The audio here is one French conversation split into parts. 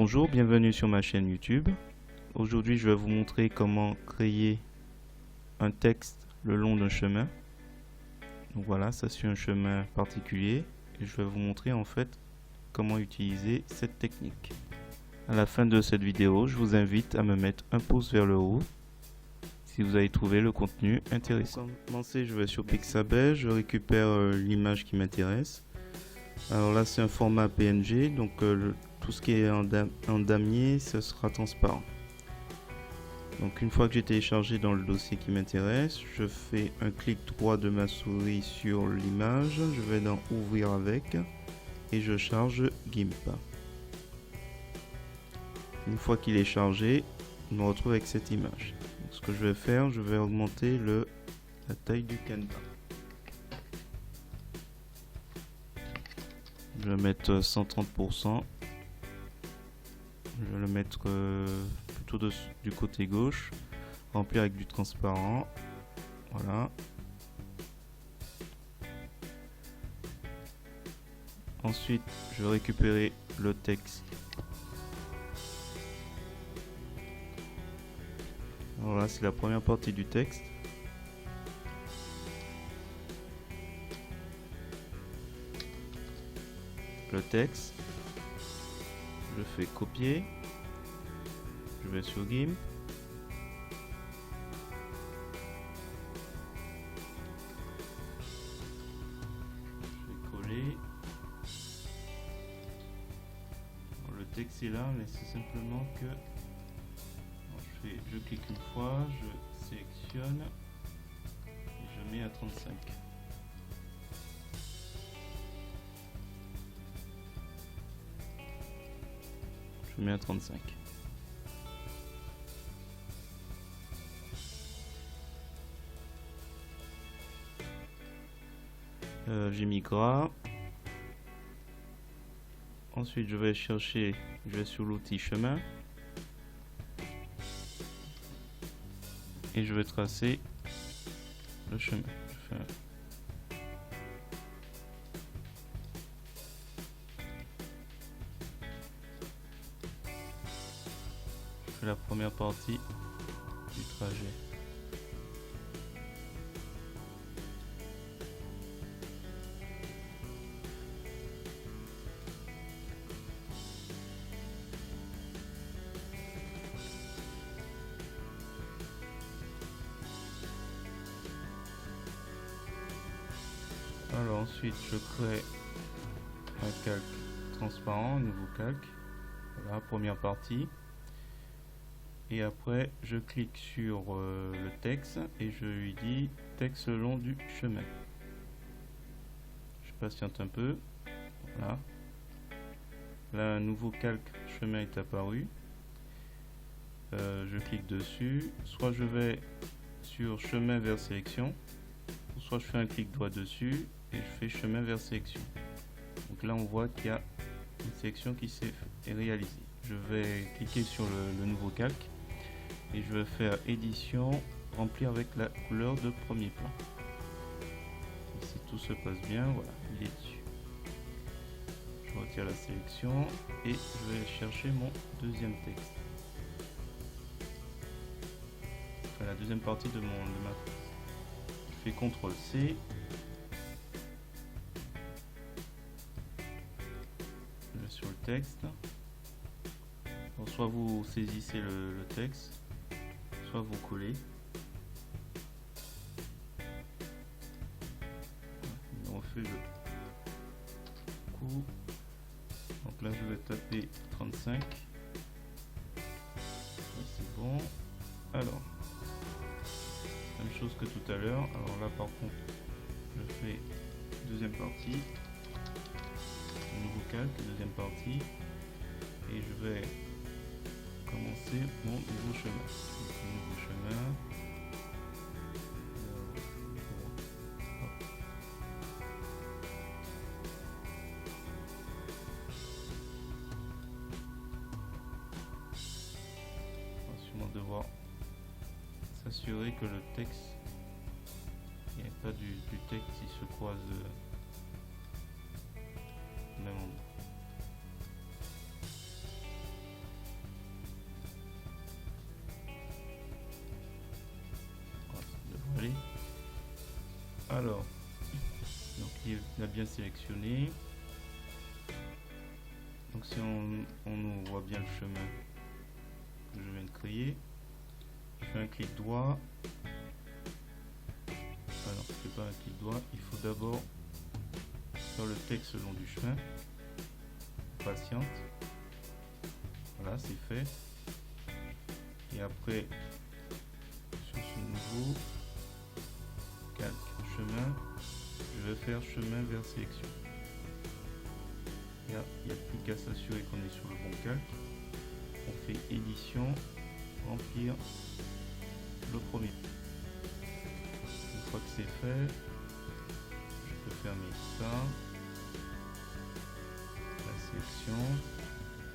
Bonjour, bienvenue sur ma chaîne YouTube. Aujourd'hui, je vais vous montrer comment créer un texte le long d'un chemin. Donc voilà, ça suit un chemin particulier et je vais vous montrer en fait comment utiliser cette technique. À la fin de cette vidéo, je vous invite à me mettre un pouce vers le haut si vous avez trouvé le contenu intéressant. Pour commencer, je vais sur Pixabay, je récupère l'image qui m'intéresse. Alors là, c'est un format PNG, donc tout ce qui est en damier, ce sera transparent. Donc une fois que j'ai téléchargé dans le dossier qui m'intéresse, je fais un clic droit de ma souris sur l'image, je vais dans Ouvrir avec et je charge GIMP. Une fois qu'il est chargé, je me retrouve avec cette image. Donc, ce que je vais faire, je vais augmenter la taille du canevas. Je vais mettre 130%. Je vais le mettre plutôt du côté gauche. Remplir avec du transparent. Voilà. Ensuite, je vais récupérer le texte. Voilà, c'est la première partie du texte. Le texte, je fais copier, je vais sur GIMP, je vais coller. Alors, le texte est là, mais c'est simplement que je clique une fois, je sélectionne et je mets à 35. Je mets à 35. J'ai mis gras. Ensuite, je vais chercher, je vais sur l'outil chemin. Et je vais tracer le chemin. Je fais la première partie du trajet. Alors ensuite je crée un calque transparent, un nouveau calque. Voilà, première partie. Et après je clique sur le texte et je lui dis texte le long du chemin. Je patiente un peu. Voilà. Là un nouveau calque chemin est apparu. Je clique dessus. Soit je vais sur chemin vers sélection, soit je fais un clic droit dessus et je fais chemin vers sélection. Donc là on voit qu'il y a une sélection qui s'est réalisée. Je vais cliquer sur le nouveau calque et je vais faire édition, remplir avec la couleur de premier plan. Et si tout se passe bien, voilà, il est dessus. Je retire la sélection et je vais chercher mon deuxième texte. Enfin, la deuxième partie de ma texte. Je fais CTRL-C. Je vais sur le texte. Alors, soit vous saisissez le texte, soit vous collez. On refait le coup. Donc là, je vais taper 35. C'est bon. Alors, même chose que tout à l'heure. Alors là, par contre, je fais deuxième partie, nouveau calque, deuxième partie, et je vais commencer mon nouveau chemin. Nouveau chemin. On va sûrement devoir s'assurer que le texte, il n'y a pas du texte qui se croise au même endroit. Alors, donc il a bien sélectionné. Donc si on voit bien le chemin que je viens de créer, je fais un clic droit. Alors, je fais pas un clic droit, il faut d'abord faire le texte le long du chemin. Patiente. Voilà, c'est fait. Et après, sur ce nouveau calque chemin, je vais faire chemin vers sélection. Là, il n'y a plus qu'à s'assurer qu'on est sur le bon calque. On fait édition, remplir le premier. Une fois que c'est fait, je peux fermer ça. La sélection.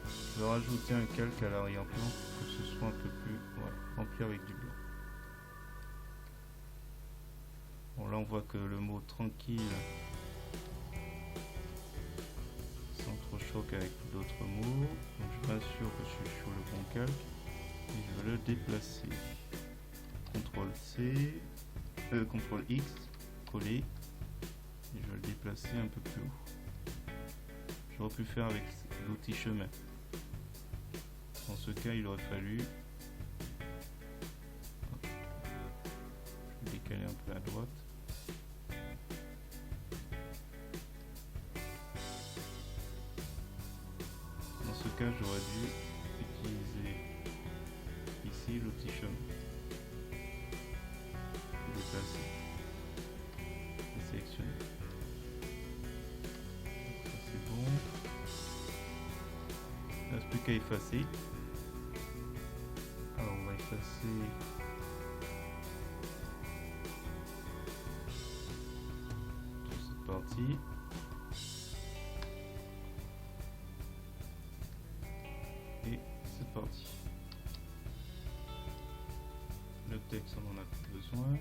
Je vais rajouter un calque à l'arrière-plan pour que ce soit un peu plus rempli avec du blanc. Bon, là on voit que le mot tranquille s'entrechoque avec d'autres mots. Donc je m'assure que je suis sur le bon calque et je vais le déplacer. CTRL C, CTRL X, coller, et je vais le déplacer un peu plus haut. J'aurais pu faire avec l'outil chemin. Dans ce cas, il aurait fallu décaler un peu à droite. Dans ce cas, j'aurais dû utiliser ici l'outil chemin. Déplacer et sélectionner. Ça c'est bon. Il ne reste plus qu'à effacer. Alors on va effacer toute cette partie. Et c'est parti. Le texte on en a plus besoin.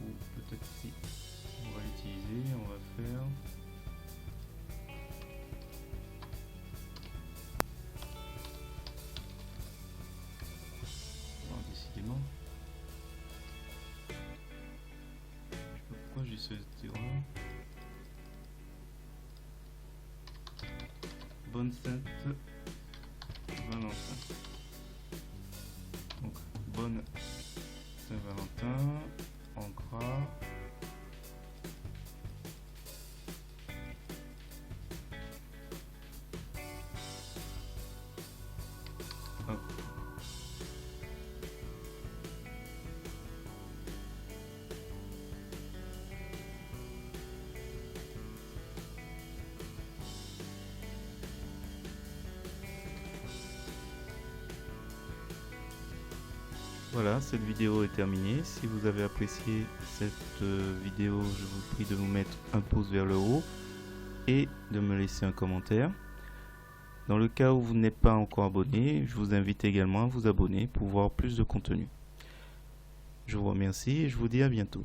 Ou peut-être si on va l'utiliser, on va faire décidément. Je sais pas pourquoi j'ai ce terrain. Bonne Saint-Valentin. Donc bonne Saint-Valentin en gras. Hop. Voilà, cette vidéo est terminée. Si vous avez apprécié cette vidéo, je vous prie de vous mettre un pouce vers le haut et de me laisser un commentaire. Dans le cas où vous n'êtes pas encore abonné, je vous invite également à vous abonner pour voir plus de contenu. Je vous remercie et je vous dis à bientôt.